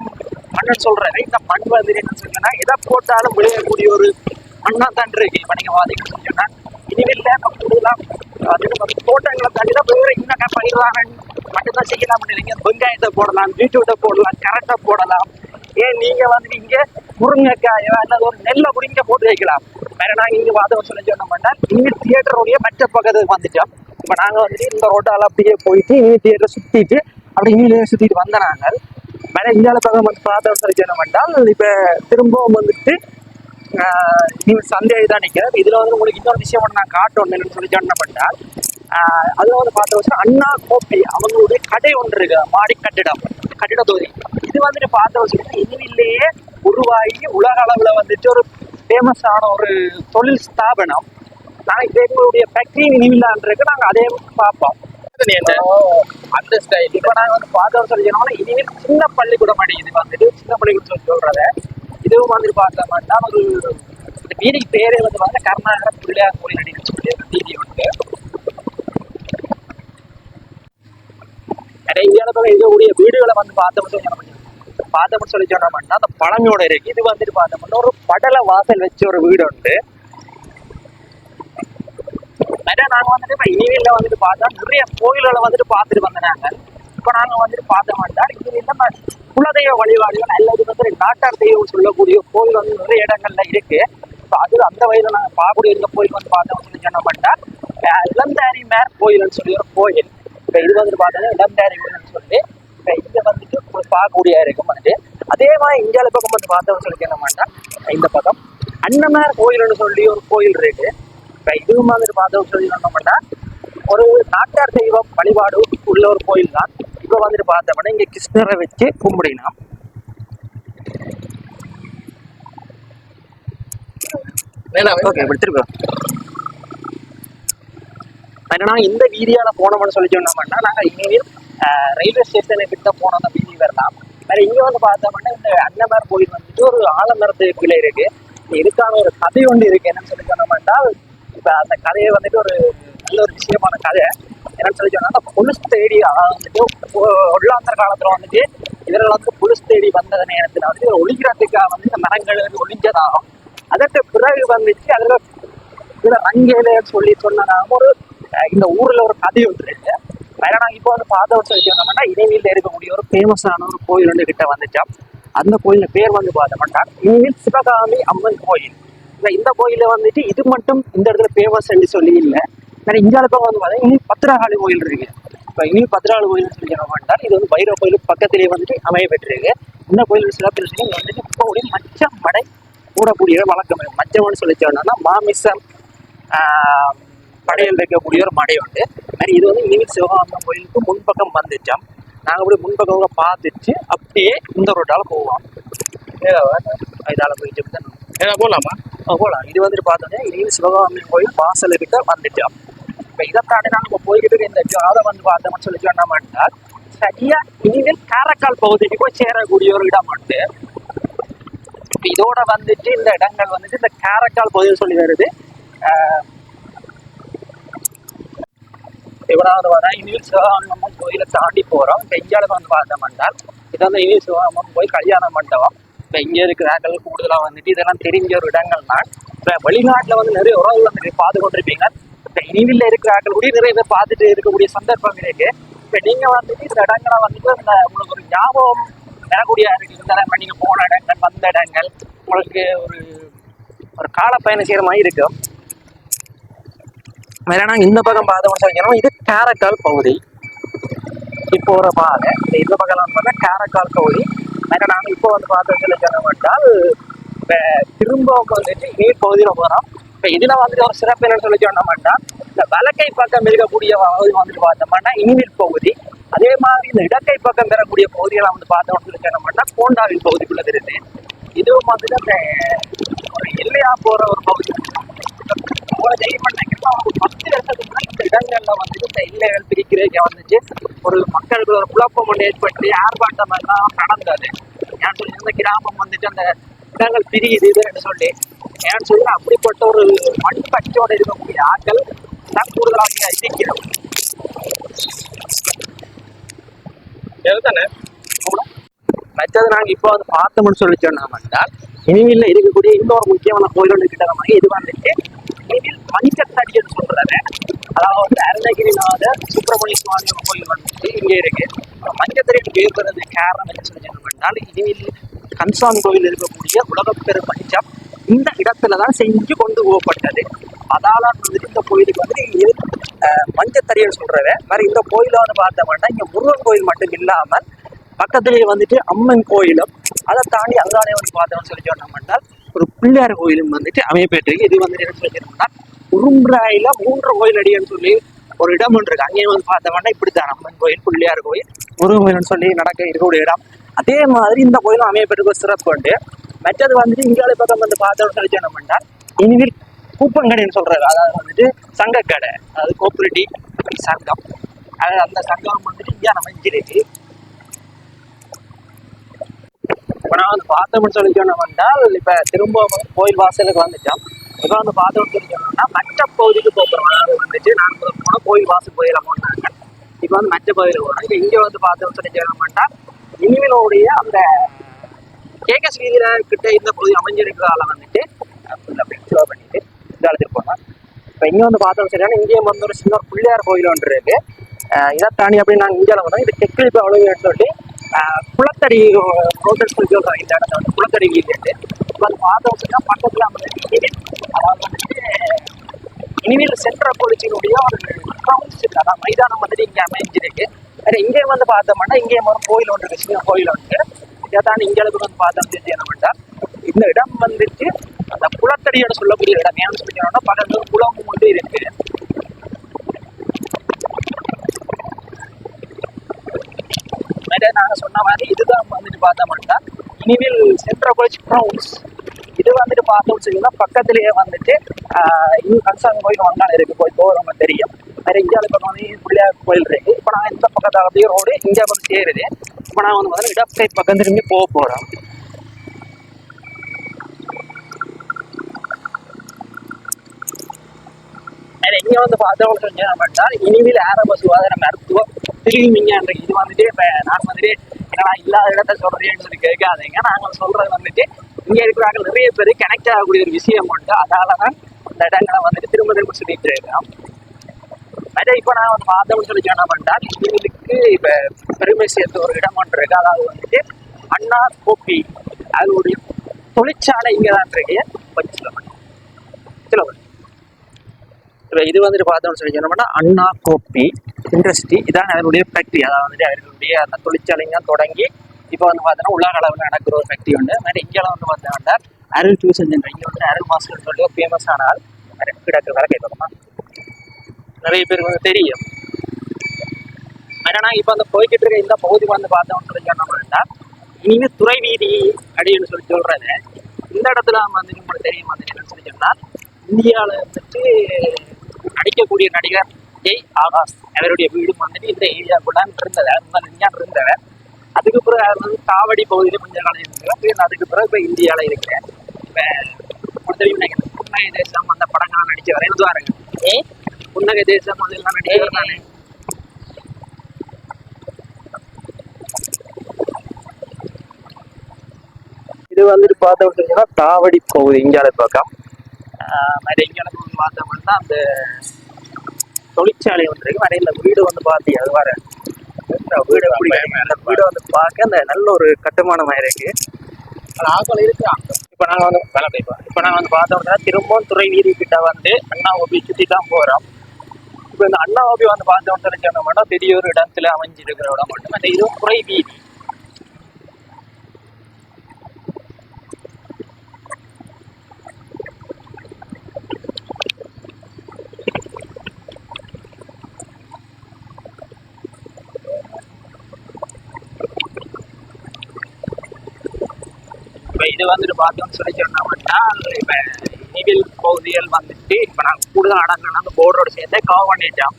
மண்ணு சொல்றாரு. இந்த மண் வந்து என்ன சொல்லுங்கன்னா எதை போட்டாலும் விளையக்கூடிய ஒரு மண்ணா தான் இருக்கு. இப்ப நீங்க பாத்தீங்கன்னு சொன்னா இனிவில்ல கூடுதலாம் தோட்டங்களை தாண்டிதான் வேற என்னென்ன பயிர்வாங்க மட்டும்தான் செய்யலாம். வெங்காயத்தை போடலாம், பீட்ரூட்டை போடலாம், கரட்டை போடலாம். ஏன் நீங்க வந்து இங்க முருங்கைக்காயோ அல்லது ஒரு நெல்லை கூட இங்க போட்டு வைக்கலாம். வேற நாங்க இங்க வாதம் சொல்லி சொன்னோம்னா இங்க தியேட்டருடைய மற்ற பக்கத்துக்கு வந்துட்டோம். இப்ப நாங்க வந்துட்டு இந்த ரோட்டால அப்படியே போயிட்டு இனி தியேட்டரை சுத்திட்டு அப்படி இனியிலே சுத்திட்டு வந்த நாங்கள் வேற இந்தியாவில பக்கம் வந்து பார்த்தோம் சொல்லி சொன்னோம்னால் இப்ப திரும்பவும் வந்துட்டு நீங்க சந்தையை தான் நிற்கிறேன். இதுல வந்து உங்களுக்கு இன்னொரு விஷயம் ஒன்று நான் காட்டணும் சொல்லி சொன்னோம்னால் அதுல வந்து பார்த்தோம் அண்ணா கோப்பை அவங்களுடைய கடை ஒன்று இருக்கு, மாடி கட்டிட தொகுதி. இது வந்துட்டு பார்த்தோம் இனிவிலேயே உருவாகி உலக அளவுல வந்துட்டு ஒரு ஃபேமஸான ஒரு தொழில் ஸ்தாபனம். நாளைக்கு எங்களுடைய ஃபேக்டரி இனிவில்லான் இருக்கு. நாங்க அதே பார்ப்போம். அந்த ஸ்டைல் இப்ப நாங்க வந்து பார்த்தோம் சொல்லி சொன்னோம்னா இனிமேல் சின்ன பள்ளிக்கூடம் இது வந்துட்டு சின்ன பள்ளிக்கூடம் சொல்லி சொல்றத இதுவும் வந்துட்டு பார்த்தோம்னா ஒரு இந்த வீதிக்கு பேரே வந்து பார்த்தா கர்நாடக பிள்ளையார் கோயில் அப்படின்னு சொல்லி வீதி உண்டு. நிறைய இந்தியாவில் இருக்கக்கூடிய வீடுகளை வந்து பார்த்தோம்னு சொல்லி சொன்னோம்னா அந்த பழமையோட இருக்கு. இது வந்துட்டு பார்த்தோம்னா ஒரு படலை வாசல் வச்ச ஒரு வீடு உண்டு. நிறைய நாங்க வந்துட்டு இப்ப இனிவில்ல வந்துட்டு பார்த்தா நிறைய கோயில்களை வந்துட்டு பார்த்துட்டு வந்தாங்க. இப்ப நாங்க வந்துட்டு பார்த்தோம்னா இனிவில்ல குலதெய்வ வழிபாடுகள் அல்லது வந்து நாட்டார் தெய்வம் சொல்லக்கூடிய கோயில் வந்து நிறைய இடங்கள்ல இருக்கு. இப்போ அது அந்த வயதில் நாங்கள் பார்க்கக்கூடிய இந்த கோயில் வந்து பார்த்தோம்னு சொல்லி சொன்னோம்னா இளந்தாரி மேர் கோயில்னு சொல்லி ஒரு கோயில். இப்போ இது வந்துட்டு பார்த்தோம்னா இளந்தாரி கோயில்னு சொல்லி இப்போ இங்க வந்துட்டு பார்க்கக்கூடிய இருக்கும் வந்துட்டு. அதே மாதிரி இந்தியாவில பக்கம் வந்து பார்த்தோம்னு சொல்லி சொன்னோம்னா இந்த பக்கம் அன்னமேர் கோயில்னு சொல்லி ஒரு கோயில் இருக்கு. இப்போ இதுவும் வந்துட்டு பார்த்தோம்னு சொல்லி சொன்னோம்னா ஒரு நாட்டார் தெய்வம் வழிபாடு உள்ள ஒரு கோயில் தான். இப்போ வந்துட்டு பார்த்தோம்னா இங்க கிருஷ்ணரை வச்சு கும்பிடலாம். என்னன்னா இந்த வீதியால போனோம்னு சொல்லி சொன்னோம்னா நாங்க இனிமேல் ரயில்வே ஸ்டேஷனை கிட்ட போன அந்த வீதி வரலாம். வேற இங்க வந்து பார்த்தோம்னா இந்த அன்னமேர் கோயில் வந்துட்டு ஒரு ஆலமரத்து கீழே இருக்கு. இதுக்கான ஒரு கதை ஒன்று இருக்கு. என்னன்னு சொல்லி சொன்னோம்னால், இப்ப அந்த கதையை வந்துட்டு ஒரு நல்ல ஒரு விஷயமான கதை. என்னன்னு சொல்லி சொன்னா, அந்த புலிஸ் தேடி வந்துட்டு ஒல்லாந்தர் காலத்துல வந்துட்டு இவர்கள் வந்து புலிஸ் தேடி வந்தது நேரத்துல வந்து ஒழிக்கிறதுக்காக வந்து இந்த மரங்கள் வந்து ஒழிஞ்சதாகும். அதற்கு பிறகு வந்துட்டு அதுல இதுல ரங்கேல சொல்லி சொன்னதாகவும் ஒரு இந்த ஊர்ல ஒரு கதை ஒன்று இருக்கு. ஏன்னா இப்போ வந்து பார்த்தோம் சொல்லி சொன்னோம்னா, இடைவெளியில இருக்கக்கூடிய ஒரு ஃபேமஸான ஒரு கோயில் வந்து கிட்ட வந்துச்சோம். அந்த கோயில் பேர் வந்து பார்த்தோம்னா இனிமேல் சிவகாமி அம்மன் கோயில். இந்த கோயில வந்துட்டு இது மட்டும் இந்த இடத்துல ஃபேமஸ் சொல்லி இல்லை. இந்தியாவுக்கு வந்து பார்த்தா இனி பத்திரகாளி கோயில் இருக்கு. இப்போ இனி பத்திரகாளி கோயில் சொல்லி சொன்னோம்னா இது வந்து பைரவ கோயிலுக்கு பக்கத்திலேயே வந்துட்டு அமைய பெற்றிருக்கு. இந்த கோயில் சிறப்பு வந்துட்டு இப்போ ஒரு மச்சம் மடை கூடக்கூடிய வழக்கம். மச்சம்னு சொல்லி சொன்னோம்னா மாமிசம் படையல் வைக்கக்கூடிய ஒரு மடை உண்டு. இது வந்து இனி சிவகாமன் கோயிலுக்கு முன்பக்கம் வந்துச்சோம். நாங்கள் அப்படியே முன்பக்கம் பார்த்துட்டு அப்படியே இந்த ரோட்டால போவோம். இதால போயிட்டு போகலாமா? போகலாம். இது வந்துட்டு பார்த்தோன்னா இனிமேல் சிவகாமி கோயில் வாசலுக்கிட்ட வந்துட்டோம். இப்போ இதை தாண்டி நாங்கள் போய்கிட்டு இந்த அதை வந்து பார்த்தோம்னு சொல்லி சொன்னோம்னால் சரியா இனிமேல் காரைக்கால் பகுதிக்கு போய் சேரக்கூடிய ஒரு இடம் உண்டு. இதோட வந்துட்டு இந்த இடங்கள் வந்துட்டு இந்த காரைக்கால் பகுதின்னு சொல்லி வருது. இவராவது வர இனிமேல் சிவகாமன் கோயிலை தாண்டி போகிறோம். இப்போ இந்தியாவில் வந்து பார்த்தோம்னால் இது வந்து இனிமேல் சிவகாமன் கோயில் கல்யாண மண்டபம். இப்போ இங்கே இருக்கிறார்கள் கூடுதலாக வந்துட்டு இதெல்லாம் தெரிஞ்ச ஒரு இடங்கள் தான். இப்போ வெளிநாட்டில் வந்து நிறைய உறவுகள் வந்துட்டு பார்த்து கொண்டிருப்பீங்க. இப்போ இனிவில் இருக்கிறார்கள் கூட நிறைய பேர் பார்த்துட்டு இருக்கக்கூடிய சந்தர்ப்பம் இருக்கு. இப்போ நீங்கள் வந்துட்டு இந்த இடங்களை வந்துட்டு இந்த உங்களுக்கு ஒரு ஞாபகம் வரக்கூடிய இருக்கு. இந்த இடங்கள் நீங்கள் போன இடங்கள் வந்த இடங்கள் உங்களுக்கு ஒரு கால பயணம் செய்கிற மாதிரி இருக்கும். வேற நாங்கள் இந்த பக்கம் பார்த்தோம்னு சொல்லிக்கணும், இது காரைக்கால் பகுதி. இப்போ ஒரு பாதை இந்த பக்கம் வந்து பார்த்தா காரைக்கால் பகுதி. வேற நாங்கள் இப்போ வந்து பார்த்தோம் சொல்லி சொன்னோம்னால் இப்போ திரும்ப வந்துட்டு நீர் பகுதியில் போகிறோம். இப்போ இதில் வந்துட்டு ஒரு சிறப்பு என்னன்னு சொல்லி சொன்னோம்னா இந்த வலக்கை பக்கம் இருக்கக்கூடிய பகுதி வந்துட்டு பார்த்தோம்னா இனிமேல் பகுதி. அதே மாதிரி இந்த இடக்கை பக்கம் பெறக்கூடிய பகுதிகளை வந்து பார்த்தோம்னு சொல்லி சொன்னோம்னா கோண்டாவில் பகுதிக்குள்ள இருக்கு. இதுவும் வந்துட்டு அந்த ஒரு எல்லையா போகிற ஒரு பகுதி. ஒரு 10 வருஷத்துக்கு இந்த இடங்கள்ல வந்துட்டு இந்த எல்லைகள் பிரிக்கிறதுக்கு வந்துச்சு ஒரு மக்களுக்கு ஒரு குழப்பம் ஒன்று ஏற்பட்டு ஆர்ப்பாட்டம் எல்லாம் நடந்தது. ஏன்னு சொல்லி இந்த கிராமம் வந்துட்டு அந்த இடங்கள் பிரியுது இதுன்னு சொல்லி ஏன்னு சொல்லி அப்படிப்பட்ட ஒரு மண் பச்சோட இருக்கக்கூடிய ஆட்கள் தான் கூடுதலாக இருக்கிறோம். மற்றது நாங்கள் இப்போ வந்து பார்த்தோம்னு சொல்லி சொன்னோம்னா இனிமேல இருக்கக்கூடிய இன்னொரு முக்கியமான கோயில் கிட்ட மாதிரி இது வந்துட்டு இனிமேல் மணிக்கத்தடின்னு சொல்றாரு. அதாவது வந்து அருணகிரிநாதர் சுப்பிரமணிய சுவாமி கோயில் வந்துட்டு இங்கே இருக்கு. மணிக்கத்தடிக்கு பேர் பெறது காரணம் என்ன சொல்லி சொன்னோம்னால் இனிமேல் கன்சாமி கோயில் இருக்கக்கூடிய உலகப்பெரும் மஞ்சம் இந்த இடத்துலதான் செஞ்சு கொண்டு போகப்பட்டது. அதால வந்துட்டு இந்த கோயிலுக்கு வந்துட்டு மஞ்சத்தறியல் சொல்றாரு. வேற இந்த கோயில வந்து பார்த்தோம்னா இங்க முருகன் கோயில் மட்டும் இல்லாமல் பக்கத்திலேயே வந்துட்டு அம்மன் கோயிலும் அதை தாண்டி அங்கானே வந்து பார்த்தோம்னு சொல்லி சொன்னோம்னா ஒரு பிள்ளையார் கோயிலும் வந்துட்டு அமையப்பட்டிருக்கு. இது வந்துட்டு என்ன சொல்லி சொன்னோம்னா உரும்பிராயில 3 கோயில் அடின்னு சொல்லி ஒரு இடம் ஒன்று இருக்கு. அங்கேயும் வந்து பார்த்தோம்னா இப்படித்தான் அம்மன் கோயில் பிள்ளையார் கோயில் முருகன் கோயில்னு சொல்லி நடக்க இருக்கக்கூடிய இடம். அதே மாதிரி இந்த கோயிலும் அமையப்பட்டிருக்க சிறப்பு உண்டு. மற்றது வந்துட்டு இந்தியாவில பக்கம் வந்து பார்த்தோம்னு சொல்லி சொன்னோம்னா இனிமேல் கூப்பன் கடைன்னு சொல்றாரு. அதாவது வந்துட்டு சங்கக்கடை, அதாவது கோஆபரேட்டிவ் சங்கம். அதாவது அந்த சங்கம் வந்துட்டு இந்தியா அமைஞ்சிருக்கு. இப்போ நான் வந்து பார்த்தோம்னு சொல்லி சொன்னோம்னா இப்போ திரும்ப கோயில் வாசலுக்கு வந்துட்டோம். இப்போ வந்து பார்த்தோம்னு சொல்லி சொன்னோம்னா மற்ற பகுதிக்கு போகிறோம். அதாவது வந்துட்டு நாங்கள் போனால் கோயில் வாசல் கோயில போனாங்க. இப்போ வந்து மற்ற பகுதியில் போகிறோம். இப்போ இங்கே வந்து பார்த்தோம்னு சொல்லி சொன்னோம்னா இனிமேலுடைய அந்த கேகஸ் வீதியில கிட்ட இந்த பகுதி அமைஞ்சிருக்கிறதால வந்துட்டு ஃப்ளோ பண்ணிட்டு இந்த இடத்துக்கு போனோம். இப்போ இங்கே வந்து பார்த்தோம்னு சொல்லி இங்கேயும் வந்து ஒரு சின்ன ஒரு பிள்ளையார் கோயில் ஒன்று இருக்கு. இதை தாண்டி அப்படி நாங்கள் இந்தியாவில் வந்தோம். இது டெக்னிக் அவ்வளவு சொல்லி குளத்தடி ரோட்டல் சொல்லி சொல்றாங்க. இந்த இடத்துல வந்து குளத்தடி வீடு இப்போ அது பார்த்தோம்னா பக்கத்தில் வந்துட்டு அதாவது வந்துட்டு இனிமேல் சென்ட்ரல் பொலிச்சினுடைய ஒரு கிரவுண்ட்ஸ் இருக்கு. அதான் மைதானம் வந்துட்டு இங்கே அமைஞ்சிருக்கு. வேற இங்கே வந்து பார்த்தோம்னா இங்கேயும் ஒரு கோயில் ஒன்று இருக்கு, சின்ன கோயில் ஒன்று. இதை தாண்டி இங்கே அளவுக்கு வந்து பார்த்தோம் என்னமெண்டா இந்த இடம் வந்துட்டு அந்த குளத்தடியோட சொல்லக்கூடிய இடம். ஏன்னு சொல்லி சொன்னோம்னா பக்கத்துல குளம் ஒன்று இருக்கு. நாங்க சொன்ன மாதிரி இதுதான் வந்துட்டு பார்த்தோம்னா இனிமேல் சென்ட்ரல் காலேஜ் கிரவுண்ட்ஸ். இது வந்துட்டு பார்த்தோம்னு சொன்னீங்கன்னா பக்கத்திலேயே வந்துட்டு இன்னும் கன்சாமி கோயில் ஒன்றால் இருக்கு. போய் போகிறவங்க தெரியும். வேற இந்தியாவில் பக்கம் வந்து பிள்ளையார் கோயில் இருக்கு. இப்போ நான் இந்த பக்கத்தில் அப்படியே ரோடு இந்தியா வந்து சேருது. இப்போ நான் வந்து இடப் சைட் பக்கம் திரும்பி போக போகிறோம். இங்க வந்து பார்த்தவங்க சொன்னால் இனிவில் ஆரம்ப சுகாதார மருத்துவ திரும்பிங்க இது வந்துட்டு இப்ப நான் வந்துட்டு என்னடா இல்லாத இடத்த சொல்றேன்னு சொல்லி கேட்காதீங்க. நாங்கள் சொல்றது வந்துட்டு இங்க இருக்கிறாங்க நிறைய பேர் கனெக்ட் ஆகக்கூடிய ஒரு விஷயம் உண்டு. அதனாலதான் இந்த இடங்களை வந்துட்டு திரும்ப திரும்ப சொல்லிட்டு இருக்கோம். அதே இப்ப நான் வந்து பார்த்தவங்க சொல்லி என்ன பண்ணால் இவங்களுக்கு இப்ப பெருமை சேர்த்த ஒரு இடம் ஒன்று இருக்கு. அதாவது வந்துட்டு அண்ணா கோப்பி அதனுடைய தொழிற்சாலை இங்கதான் இருக்கு. கொஞ்சம் இது வந்துட்டு பார்த்தோம்னு சொல்லி சொன்னோம்னா அண்ணா கோப்பி இண்டஸ்ட்ரி இதான் அதனுடைய ஃபேக்டரி. அதாவது வந்துட்டு அவர்களுடைய அந்த தொழிற்சாலைங்க தொடங்கி இப்போ வந்து பார்த்தோன்னா உலக அளவில் நடக்கிற ஒரு ஃபேக்டரி உண்டு. மாதிரி இங்கெல்லாம் வந்து பார்த்தோம்னா அருள் டியூஷன் சென்டர் இங்கே வந்து அருள் மாஸ்டர் சொல்லி ஃபேமஸ் ஆனால் கிடக்கு வேலை கேட்கணுமா நிறைய பேருக்கு வந்து தெரியும். ஏன்னா இப்போ அந்த போய்கிட்டு இருக்க இந்த பகுதி வந்து பார்த்தோம்னு சொல்லி சொன்னோம்னா இனிமேல் துறை வீதி அப்படின்னு சொல்லி சொல்றது இந்த இடத்துல வந்து உங்களுக்கு தெரியும் வந்து என்னன்னு சொல்லி சொன்னால் இந்தியாவில் வந்துட்டு நடிக்கக்கூடிய நடிகர் ஜெய் ஆகாஷ் அவருடைய வீடும் வந்துட்டு இந்த ஏரியாவுக்குள்ள இருந்தவர் இருந்தவர். அதுக்கு பிறகு அவர் வந்து காவடி பகுதியில் கொஞ்சம் காலம் இருக்கிறார். அதுக்கு பிறகு இப்போ இந்தியாவில் இருக்கிறேன். இப்போ தெரியும் புன்னகை தேசம் அந்த படங்கள்லாம் நடிச்சு வர எழுதுவாருங்க. புன்னகை தேசம் அதெல்லாம் நடிச்சு தானே. இது வந்துட்டு பார்த்தோம்னா காவடி பகுதி இந்தியாவில் பக்கம் இந்தியாவில் பார்த்தோம்னா அந்த தொழிற்சாலை வந்து இருக்கு. நிறைய வீடு வந்து பார்த்தி அது வர வீடு வீடு வந்து பார்க்க அந்த நல்ல ஒரு கட்டுமானமாக இருக்கு. ஆக்கள் இருக்கிறாங்க. இப்போ நாங்கள் வந்து வேலை போய்ப்போம். இப்போ நாங்கள் வந்து பார்த்தோம்னா திரும்பவும் துறை வீதி கிட்ட வந்து அண்ணா ஓபி சுற்றி தான் போகிறோம். இப்போ இந்த அண்ணா ஓபி வந்து பார்த்தோம்னு சொன்னோம்னா பெரிய ஒரு இடத்துல அமைஞ்சிருக்கிற இடம் மட்டும் அந்த இதுவும் துறை வீதி. இது வந்துட்டு பார்த்தோம்னு சொல்லி சொன்னோம்னா இப்போ இனிவில் பகுதிகள் வந்துட்டு இப்போ நாங்கள் கூடுதல் அடங்கணும்னா அந்த போர்டோடு சேர்ந்தே கவர் பண்ணிட்டோம்.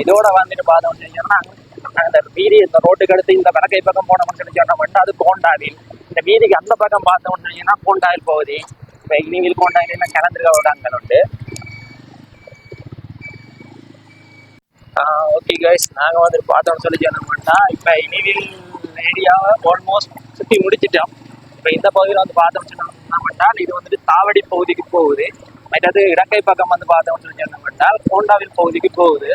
இதோட வந்துட்டு பார்த்தோம்னு சொல்லி சொன்னால் அந்த வீதி இந்த ரோட்டுக்கு அடுத்து இந்த வடக்கை பக்கம் போனோம்னு சொல்லி சொன்னோம்னா அது கோண்டாவில். இந்த வீதிக்கு அந்த பக்கம் பார்த்தோம்னு சொன்னீங்கன்னா கோண்டாவில் பகுதி. இப்போ இனிவில் கோண்டாவில் எல்லாம் கலந்துருக்க விடாங்க உண்டு. ஓகே கைஸ், நாங்கள் வந்துட்டு பார்த்தோம்னு சொல்லி சொன்னோம்னா இப்போ இனிவில் ஏரியாவை ஆல்மோஸ்ட் சுற்றி முடிச்சிட்டோம். இப்போ இந்த பகுதியில் வந்து பார்த்தோம்னு சொன்னோம்னா இது வந்துட்டு தாவடி பகுதிக்கு போகுது. மற்றது இடக்கை பக்கம் வந்து பார்த்தோம்னு சொல்லி சொன்னோம்னா கோண்டாவில் பகுதிக்கு போகுது.